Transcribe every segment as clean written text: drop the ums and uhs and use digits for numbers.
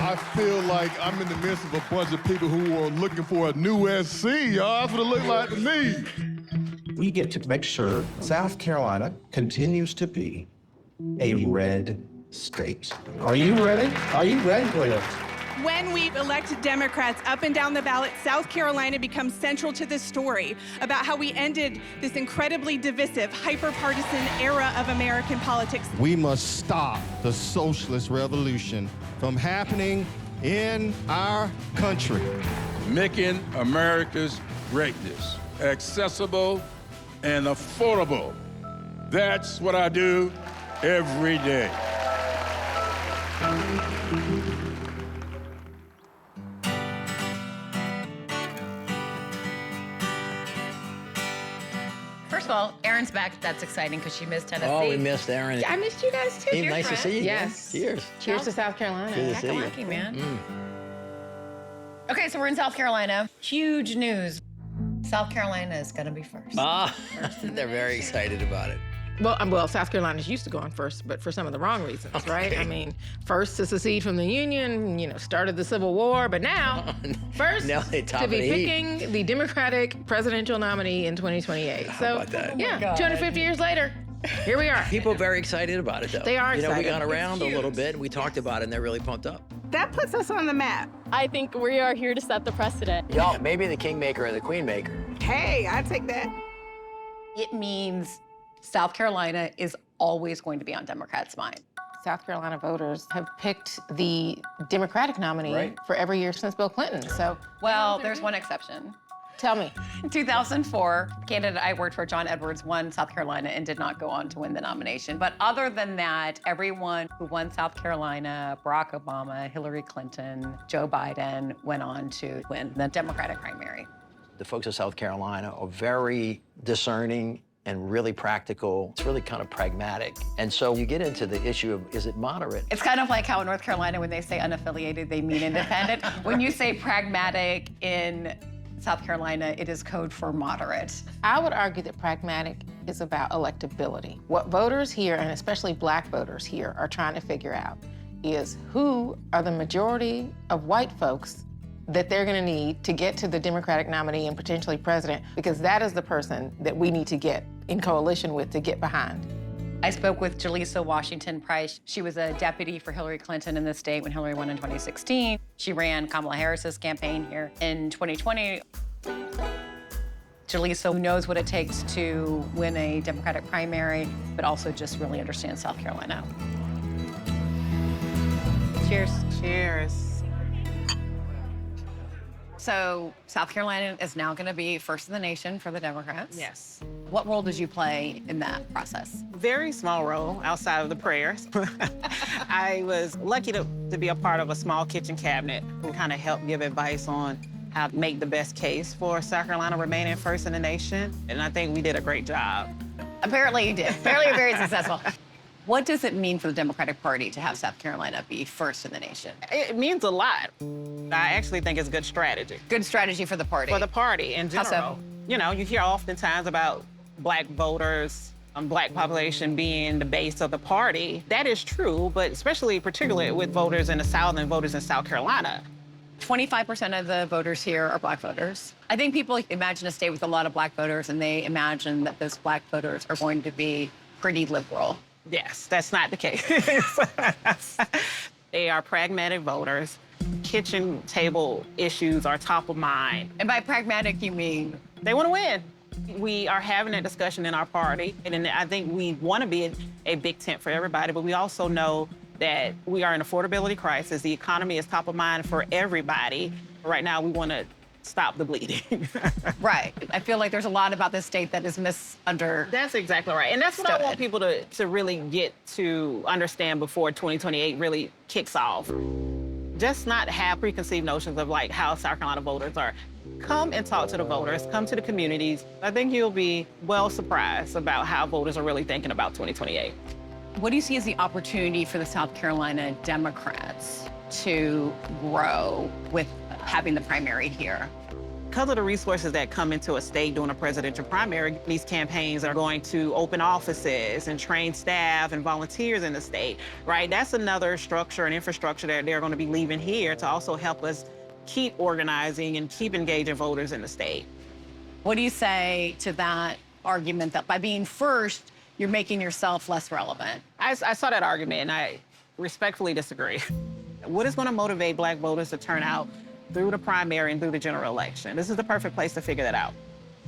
I feel like I'm in the midst of a bunch of people who are looking for a new SC, y'all. That's what it look like to me. We get to make sure South Carolina continues to be a red state. Are you ready? Are you ready for this? When we elect Democrats up and down the ballot, South Carolina becomes central to this story about how we ended this incredibly divisive, hyper-partisan era of American politics. We must stop the socialist revolution from happening in our country. Making America's greatness accessible and affordable. That's what I do every day. First of all, Erin's back. That's exciting because she missed Tennessee. Oh, we missed Erin. I missed you guys too. Hey, nice to see you. Yes. Man. Cheers. Cheers to South Carolina. Good to see you. Kakalaki, man. Okay, so we're in South Carolina. Huge news. South Carolina is going to be first. Ah, they're very excited about it. Well, South Carolina's used to going first, but for some of the wrong reasons, right? I mean, first to secede from the Union, started the Civil War, but now, first Now they top to be of the heap. picking the Democratic presidential nominee in 2028. How about that? Yeah, God. 250 years later, here we are. People are very excited about it, though. They are We excited. got around a It's little huge. bit, and we talked about it, and they're really pumped up. That puts us on the map. I think we are here to set the precedent. Y'all, maybe the kingmaker or the queenmaker. Hey, I take that. It means South Carolina is always going to be on Democrats' mind. South Carolina voters have picked the Democratic nominee Right. for every year since Bill Clinton. So, Well, there's one exception. tell me. In 2004, candidate I worked for, John Edwards, won South Carolina and did not go on to win the nomination. But other than that, everyone who won South Carolina, Barack Obama, Hillary Clinton, Joe Biden, went on to win the Democratic primary. The folks of South Carolina are very discerning and really practical. It's really kind of pragmatic. And so you get into the issue of, is it moderate? It's kind of like how in North Carolina, when they say unaffiliated, they mean independent. When you say pragmatic in South Carolina, it is code for moderate. I would argue that pragmatic is about electability. What voters here, and especially Black voters here, are trying to figure out is who are the majority of white folks that they're going to need to get to the Democratic nominee and potentially president, because that is the person that we need to get in coalition with to get behind. I spoke with Jaleesa Washington Price. She was a deputy for Hillary Clinton in the state when Hillary won in 2016. She ran Kamala Harris's campaign here in 2020. Jaleesa knows what it takes to win a Democratic primary, but also just really understands South Carolina. Cheers. Cheers. So South Carolina is now going to be first in the nation for the Democrats. Yes. What role did you play in that process? Very small role outside of the prayers. I was lucky to be a part of a small kitchen cabinet who kind of helped give advice on how to make the best case for South Carolina remaining first in the nation. And I think we did a great job. Apparently you did. Apparently you're very successful. What does it mean for the Democratic Party to have South Carolina be first in the nation? It means a lot. I actually think it's good strategy. Good strategy for the party. For the party in How general. so? You hear oftentimes about Black voters, Black population being the base of the party. That is true, but particularly with voters in the South and voters in South Carolina. 25% of the voters here are Black voters. I think people imagine a state with a lot of Black voters, and they imagine that those Black voters are going to be pretty liberal. Yes, that's not the case. They are pragmatic voters. Kitchen table issues are top of mind. And by pragmatic, you mean? They want to win. We are having a discussion in our party, and I think we want to be a big tent for everybody, but we also know that we are in an affordability crisis. The economy is top of mind for everybody. Right now, we want to stop the bleeding. Right. I feel like there's a lot about this state that is misunderstood. That's exactly right. And that's what I want people to really get to understand before 2028 really kicks off. Just not have preconceived notions of like how South Carolina voters are. Come and talk to the voters, come to the communities. I think you'll be well surprised about how voters are really thinking about 2028. What do you see as the opportunity for the South Carolina Democrats to grow with having the primary here? Because of the resources that come into a state during a presidential primary, these campaigns are going to open offices and train staff and volunteers in the state, right? That's another structure and infrastructure that they're going to be leaving here to also help us keep organizing and keep engaging voters in the state. What do you say to that argument that by being first, you're making yourself less relevant? I saw that argument, and I respectfully disagree. What is going to motivate Black voters to turn out through the primary and through the general election? This is the perfect place to figure that out.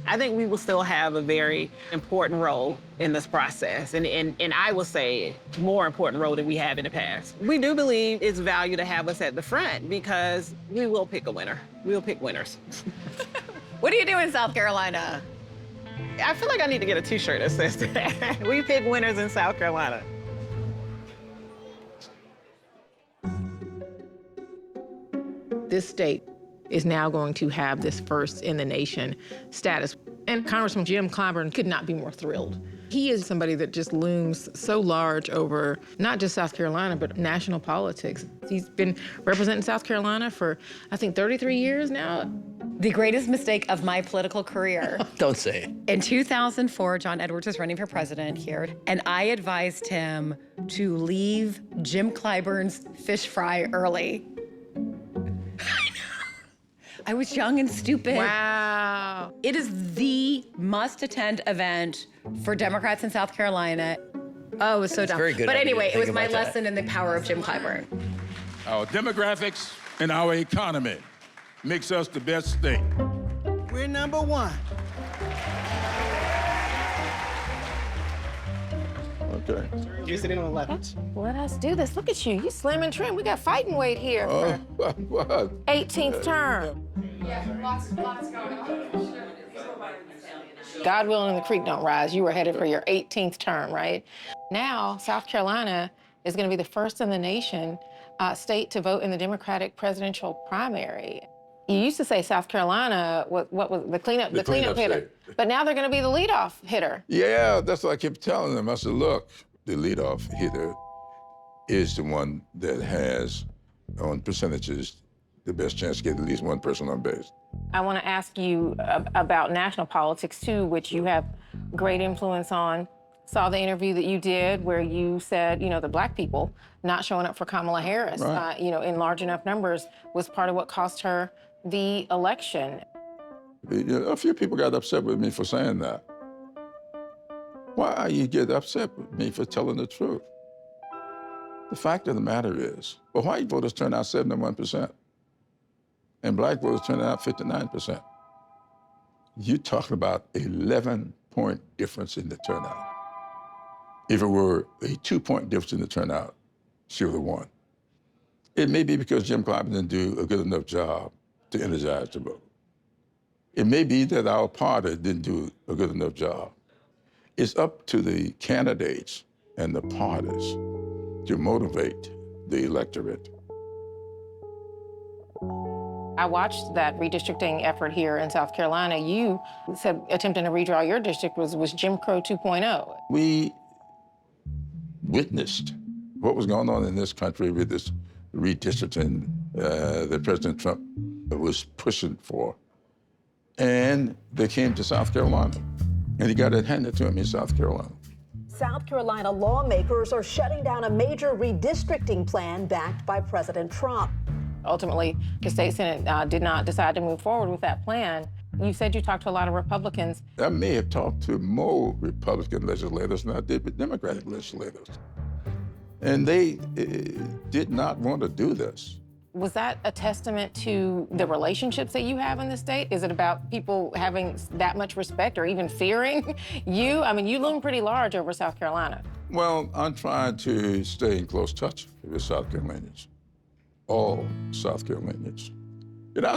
I think we will still have a very important role in this process, and I will say more important role than we have in the past. We do believe it's value to have us at the front because we will pick a winner. We'll pick winners. What do you do in South Carolina? I feel like I need to get a t-shirt that says that. We pick winners in South Carolina. This state is now going to have this first in the nation status. And Congressman Jim Clyburn could not be more thrilled. He is somebody that just looms so large over not just South Carolina, but national politics. He's been representing South Carolina for, I think, 33 years now. The greatest mistake of my political career. Don't say it. In 2004, John Edwards was running for president here, and I advised him to leave Jim Clyburn's fish fry early. I was young and stupid. Wow. It is the must-attend event for Democrats in South Carolina. Oh, it was so dumb. very good But of you to anyway, it think was my about that. lesson in the power of Jim Clyburn. Our demographics and our economy makes us the best state. We're number one. Okay. You're sitting on 11th. Let us do this. Look at you. You slim and trim. We got fighting weight here for What? 18th term. God willing and the creek don't rise. You were headed for your 18th term, right? Now, South Carolina is going to be the first in the nation state to vote in the Democratic presidential primary. You used to say South Carolina, what was the cleanup cleanup hitter, state. but now they're going to be the leadoff hitter. Yeah, that's what I kept telling them. I said, look, the leadoff hitter is the one that has, on percentages, the best chance to get at least one person on base. I want to ask you about national politics, too, which you have great influence on. Saw the interview that you did where you said, you know, the Black people not showing up for Kamala Harris, Right. you know, in large enough numbers was part of what cost her the election. You know, a few people got upset with me for saying that. Why you get upset with me for telling the truth? The fact of the matter is, well, white voters turned out 71%, and Black voters turned out 59%. You're talking about 11-point difference in the turnout. If it were a 2-point difference in the turnout, she would have won. It may be because Jim Clyburn didn't do a good enough job to energize the vote. It may be that our party didn't do a good enough job. It's up to the candidates and the parties to motivate the electorate. I watched that redistricting effort here in South Carolina. You said attempting to redraw your district was Jim Crow 2.0. We witnessed what was going on in this country with this redistricting that President Trump was pushing for. And they came to South Carolina, and he got it handed to him in South Carolina. South Carolina lawmakers are shutting down a major redistricting plan backed by President Trump. Ultimately, the state Senate did not decide to move forward with that plan. You said you talked to a lot of Republicans. I may have talked to more Republican legislators than I did with Democratic legislators. And they did not want to do this. Was that a testament to the relationships that you have in the state? Is it about people having that much respect or even fearing you? I mean, you loom pretty large over South Carolina. Well, I'm trying to stay in close touch with South Carolinians, all South Carolinians. You know,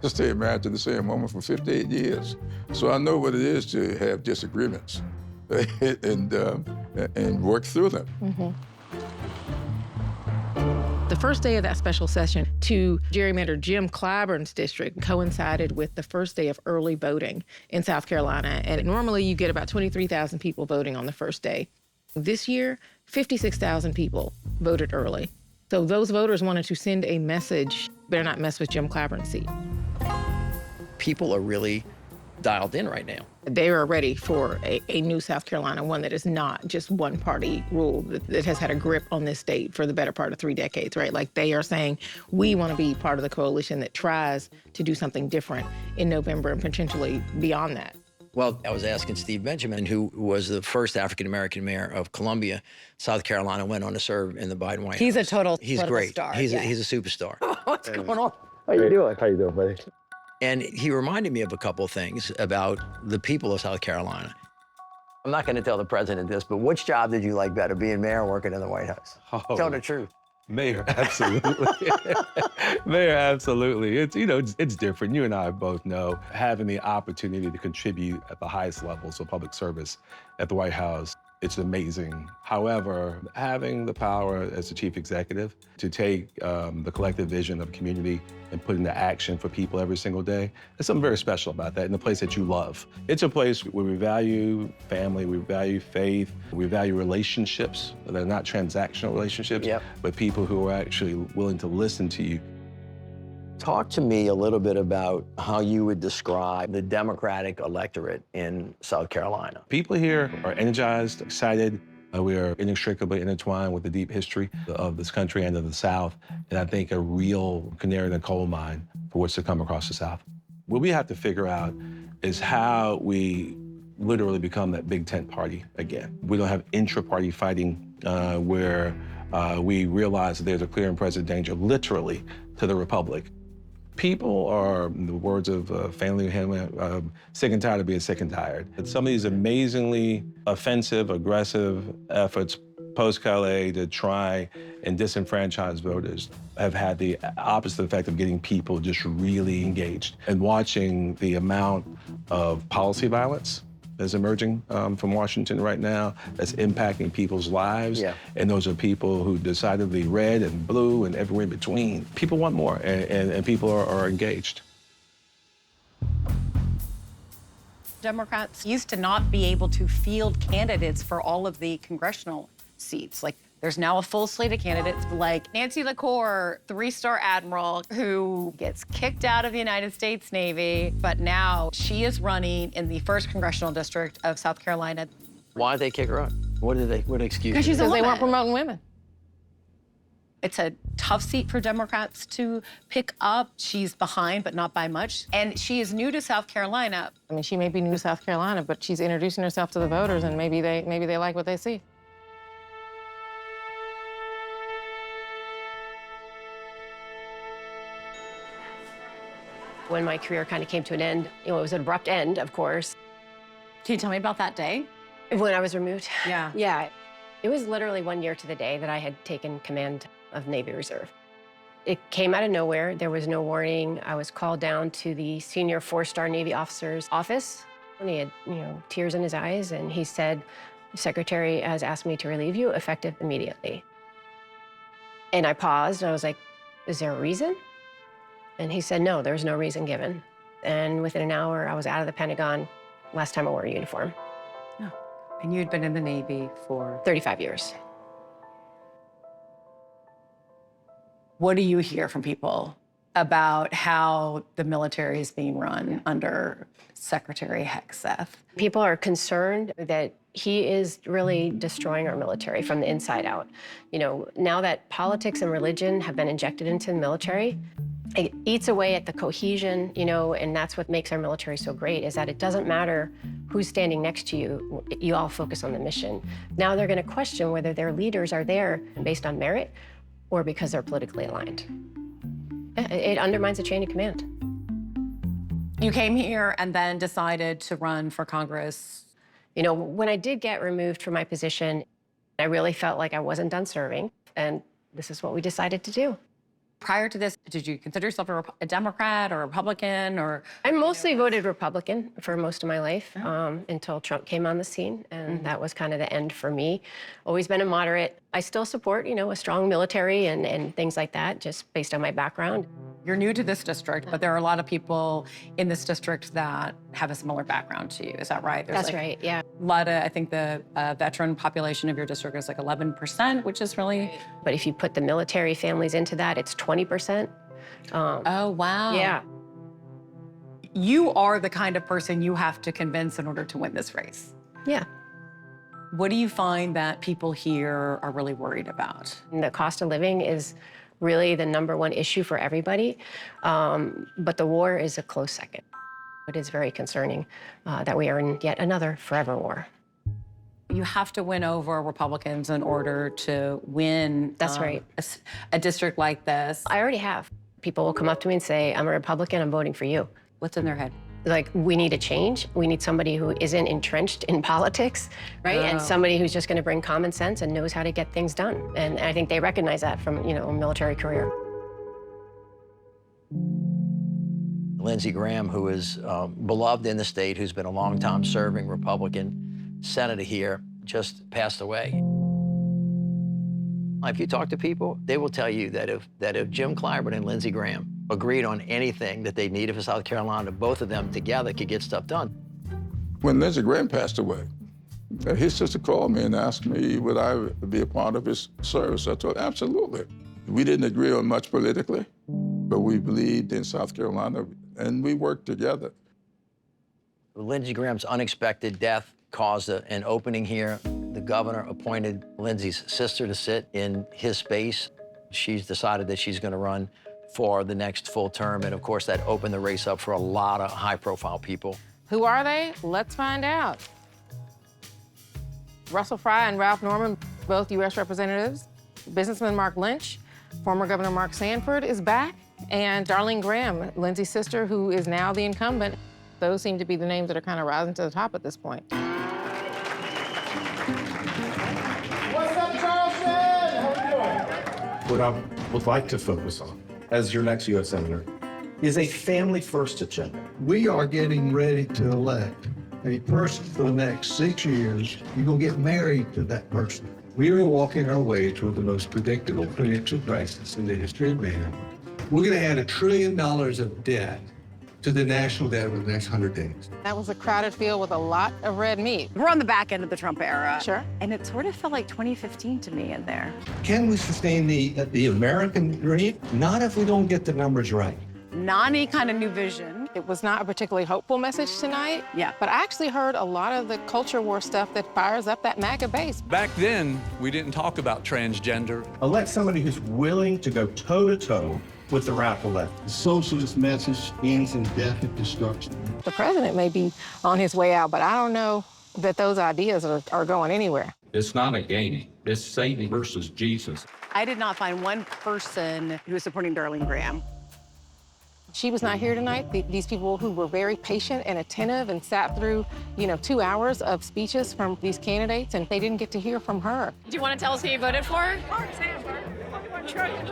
I stayed married to the same woman for 58 years, so I know what it is to have disagreements and work through them. Mm-hmm. The first day of that special session to gerrymander Jim Clyburn's district coincided with the first day of early voting in South Carolina. And normally you get about 23,000 people voting on the first day. This year, 56,000 people voted early. So those voters wanted to send a message, better not mess with Jim Clyburn's seat. people are really dialed in right now. They are ready for a new South Carolina, one that is not just one party rule, that has had a grip on this state for the better part of 3 decades, right? Like they are saying, we want to be part of the coalition that tries to do something different in November and potentially beyond that. Well, I was asking Steve Benjamin, who was the first African-American mayor of Columbia, South Carolina, went on to serve in the Biden White House. He's a total He's political great. star, He's yeah. he's a superstar. What's going on? How you doing? How you doing, buddy? And he reminded me of a couple of things about the people of South Carolina. I'm not going to tell the president this, but which job did you like better, being mayor or working in the White House? Oh, Tell the truth. Mayor, absolutely. Mayor, absolutely. It's different. You and I both know having the opportunity to contribute at the highest levels of public service at the White House, it's amazing. However, having the power as the chief executive to take the collective vision of a community and put into action for people every single day, there's something very special about that in the place that you love. It's a place where we value family, we value faith, we value relationships. They're not transactional relationships, but people who are actually willing to listen to you. Talk to me a little bit about how you would describe the Democratic electorate in South Carolina. People here are energized, excited. We are inextricably intertwined with the deep history of this country and of the South, and I think a real canary in the coal mine for what's to come across the South. What we have to figure out is how we literally become that big tent party again. We don't have intra-party fighting where we realize that there's a clear and present danger, literally, to the republic. People are, in the words of Fannie Lou, sick and tired of being sick and tired. And some of these amazingly offensive, aggressive efforts post-Calais to try and disenfranchise voters have had the opposite effect of getting people just really engaged. And watching the amount of policy violence that's emerging from Washington right now that's impacting people's lives. And those are people who decidedly red and blue and everywhere in between. People want more, and people are engaged. Democrats used to not be able to field candidates for all of the congressional seats. Like, there's now a full slate of candidates like Nancy LaCour, 3-star admiral who gets kicked out of the United States Navy, but now she is running in the 1st Congressional District of South Carolina. Why did they kick her out? What excuse? Because she's a woman. They weren't promoting women. It's a tough seat for Democrats to pick up. She's behind, but not by much. And she is new to South Carolina. I mean, she may be new to South Carolina, but she's introducing herself to the voters, and maybe they like what they see. When my career kind of came to an end, it was an abrupt end, of course. Can you tell me about that day? When I was removed? Yeah. Yeah. It was literally 1 year to the day that I had taken command of Navy Reserve. It came out of nowhere. There was no warning. I was called down to the senior 4-star Navy officer's office. And he had, tears in his eyes, and he said, "The secretary has asked me to relieve you, effective immediately." And I paused, and I was like, "Is there a reason?" And he said, "No, there's no reason given." And within an hour, I was out of the Pentagon, last time I wore a uniform. Oh. And you'd been in the Navy for 35 years. What do you hear from people about how the military is being run under Secretary Hegseth? People are concerned that he is really destroying our military from the inside out. Now that politics and religion have been injected into the military, it eats away at the cohesion, and that's what makes our military so great, is that it doesn't matter who's standing next to you, you all focus on the mission. Now they're gonna question whether their leaders are there based on merit or because they're politically aligned. It undermines the chain of command. You came here and then decided to run for Congress. When I did get removed from my position, I really felt like I wasn't done serving, and this is what we decided to do. Prior to this, did you consider yourself a Democrat or a Republican, or? I mostly voted Republican for most of my life until Trump came on the scene, and that was kind of the end for me. Always been a moderate. I still support, a strong military and things like that, just based on my background. You're new to this district, but there are a lot of people in this district that have a similar background to you. Is that right? That's right, yeah. A lot of, I think the veteran population of your district is like 11%, which is really... But if you put the military families into that, it's 20%. Oh, wow. Yeah. You are the kind of person you have to convince in order to win this race. Yeah. What do you find that people here are really worried about? The cost of living is really the #1 issue for everybody, but the war is a close second. It is very concerning that we are in yet another forever war. You have to win over Republicans in order to win That's right. a district like this. I already have. People will come up to me and say, I'm a Republican, I'm voting for you. What's in their head? Like, we need a change. We need somebody who isn't entrenched in politics, right? And somebody who's just gonna bring common sense and knows how to get things done. And I think they recognize that from, a military career. Lindsey Graham, who is beloved in the state, who's been a long-time serving Republican senator here, just passed away. If you talk to people, they will tell you that if Jim Clyburn and Lindsey Graham agreed on anything that they needed for South Carolina, both of them together could get stuff done. When Lindsey Graham passed away, his sister called me and asked me would I be a part of his service. I told her, absolutely. We didn't agree on much politically, but we believed in South Carolina, and we worked together. Lindsey Graham's unexpected death caused an opening here. The governor appointed Lindsey's sister to sit in his space. She's decided that she's going to run for the next full term, and of course that opened the race up for a lot of high-profile people. Who are they? Let's find out. Russell Fry and Ralph Norman, both U.S. representatives. Businessman Mark Lynch, former Governor Mark Sanford is back, and Darlene Graham, Lindsey's sister, who is now the incumbent. Those seem to be the names that are kind of rising to the top at this point. What's up, Charleston? How we doing? What I would like to focus on as your next U.S. Senator is a family-first agenda. We are getting ready to elect a person for the next 6 years. You're going to get married to that person. We are walking our way toward the most predictable financial crisis in the history of man. We're going to add $1 trillion of debt to the national debt over the next 100 days. That was a crowded field with a lot of red meat. We're on the back end of the Trump era. Sure. And it sort of felt like 2015 to me in there. Can we sustain the American dream? Not if we don't get the numbers right. Not any kind of new vision. It was not a particularly hopeful message tonight. Yeah. But I actually heard a lot of the culture war stuff that fires up that MAGA base. Back then, we didn't talk about transgender. Elect somebody who's willing to go toe-to-toe with the radical left. The socialist message ends in death and destruction. The president may be on his way out, but I don't know that those ideas are going anywhere. It's not a game. It's Satan versus Jesus. I did not find one person who was supporting Darlene Graham. She was not here tonight. These people who were very patient and attentive and sat through, 2 hours of speeches from these candidates, and they didn't get to hear from her. Do you want to tell us who you voted for? $1 trillion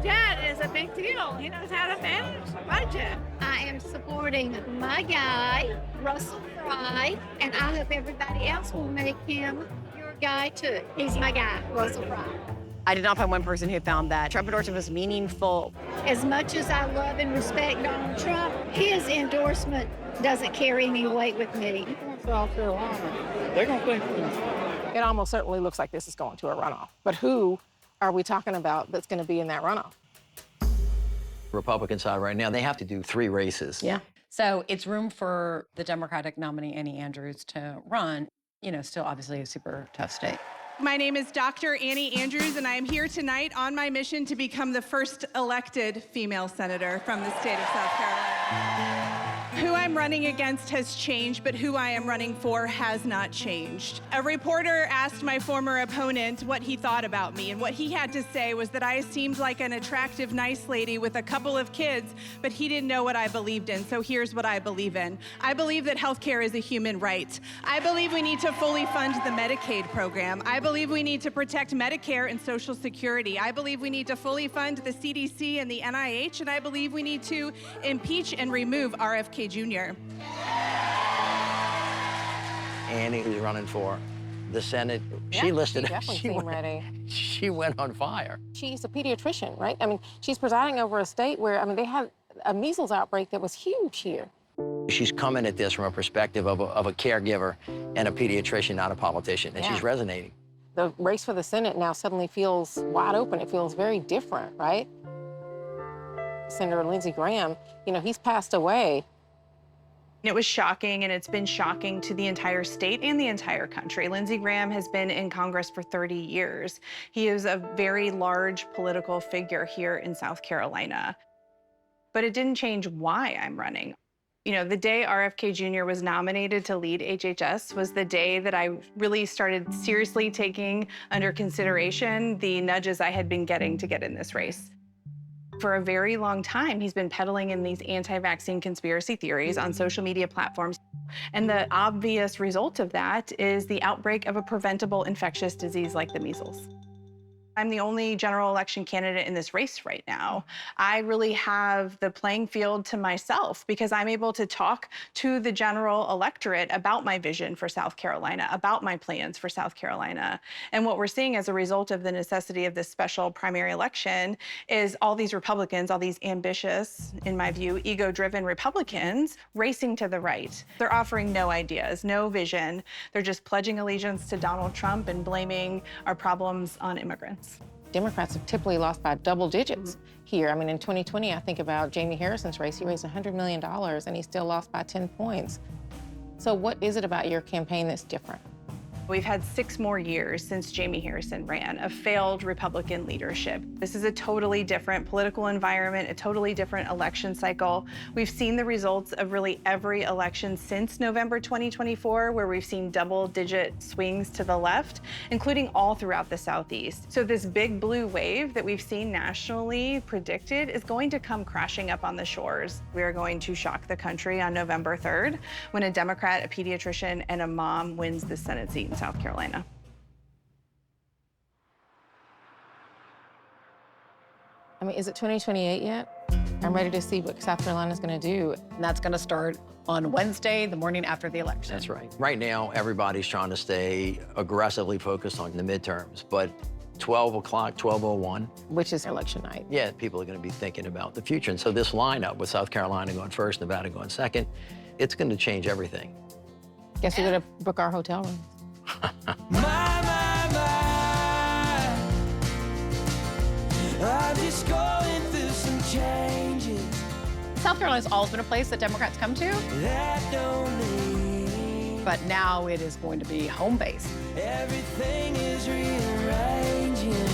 debt is a big deal. He knows how to manage the budget. I am supporting my guy, Russell Fry, and I hope everybody else will make him your guy too. He's my guy, Russell Fry. I did not find one person who found that Trump endorsement was meaningful. As much as I love and respect Donald Trump, his endorsement doesn't carry any weight with me. South Carolina, they're going to think It almost certainly looks like this is going to a runoff. But who are we talking about that's going to be in that runoff? Republican side right now, they have to do 3 races. Yeah. So it's room for the Democratic nominee, Annie Andrews, to run. Still obviously a super tough state. My name is Dr. Annie Andrews, and I am here tonight on my mission to become the first elected female senator from the state of South Carolina. Who I'm running against has changed, but who I am running for has not changed. A reporter asked my former opponent what he thought about me, and what he had to say was that I seemed like an attractive, nice lady with a couple of kids, but he didn't know what I believed in, so here's what I believe in. I believe that healthcare is a human right. I believe we need to fully fund the Medicaid program. I believe we need to protect Medicare and Social Security. I believe we need to fully fund the CDC and the NIH, and I believe we need to impeach and remove RFK Jr. Annie, who's running for the Senate, Yeah, she listed. She definitely seemed ready. She went on fire. She's a pediatrician, right? I mean, she's presiding over a state where, they had a measles outbreak that was huge here. She's coming at this from a perspective of a caregiver and a pediatrician, not a politician, and Yeah. she's resonating. The race for the Senate now suddenly feels wide open. It feels very different, right? Senator Lindsey Graham, he's passed away, It was shocking, and it's been shocking to the entire state and the entire country. Lindsey Graham has been in Congress for 30 years. He is a very large political figure here in South Carolina. But it didn't change why I'm running. You know, the day RFK Jr. was nominated to lead HHS was the day that I really started seriously taking under consideration the nudges I had been getting to get in this race. For a very long time, he's been peddling in these anti-vaccine conspiracy theories on social media platforms. And the obvious result of that is the outbreak of a preventable infectious disease like the measles. I'm the only general election candidate in this race right now. I really have the playing field to myself because I'm able to talk to the general electorate about my vision for South Carolina, about my plans for South Carolina. And what we're seeing as a result of the necessity of this special primary election is all these Republicans, all these ambitious, in my view, ego-driven Republicans racing to the right. They're offering no ideas, no vision. They're just pledging allegiance to Donald Trump and blaming our problems on immigrants. Democrats have typically lost by double digits here. I mean, in 2020, I think about Jamie Harrison's race. He raised $100 million, and he still lost by 10 points. So what is it about your campaign that's different? We've had 6 more years since Jamie Harrison ran of failed Republican leadership. This is a totally different political environment, a totally different election cycle. We've seen the results of really every election since November 2024, where we've seen double-digit swings to the left, including all throughout the Southeast. So this big blue wave that we've seen nationally predicted is going to come crashing up on the shores. We are going to shock the country on November 3rd when a Democrat, a pediatrician, and a mom wins the Senate seat in South Carolina. I mean, is it 2028 yet? I'm ready to see what South Carolina's going to do. And that's going to start on Wednesday, the morning after the election. That's right. Right now, everybody's trying to stay aggressively focused on the midterms, but 12 o'clock, 12:01. Which is election night. Yeah, people are going to be thinking about the future. And so this lineup with South Carolina going first, Nevada going second, it's going to change everything. Guess we're going to book our hotel rooms. I'm just going through some changes. South Carolina's always been a place that Democrats come to. But now it is going to be home base. Everything is rearranging.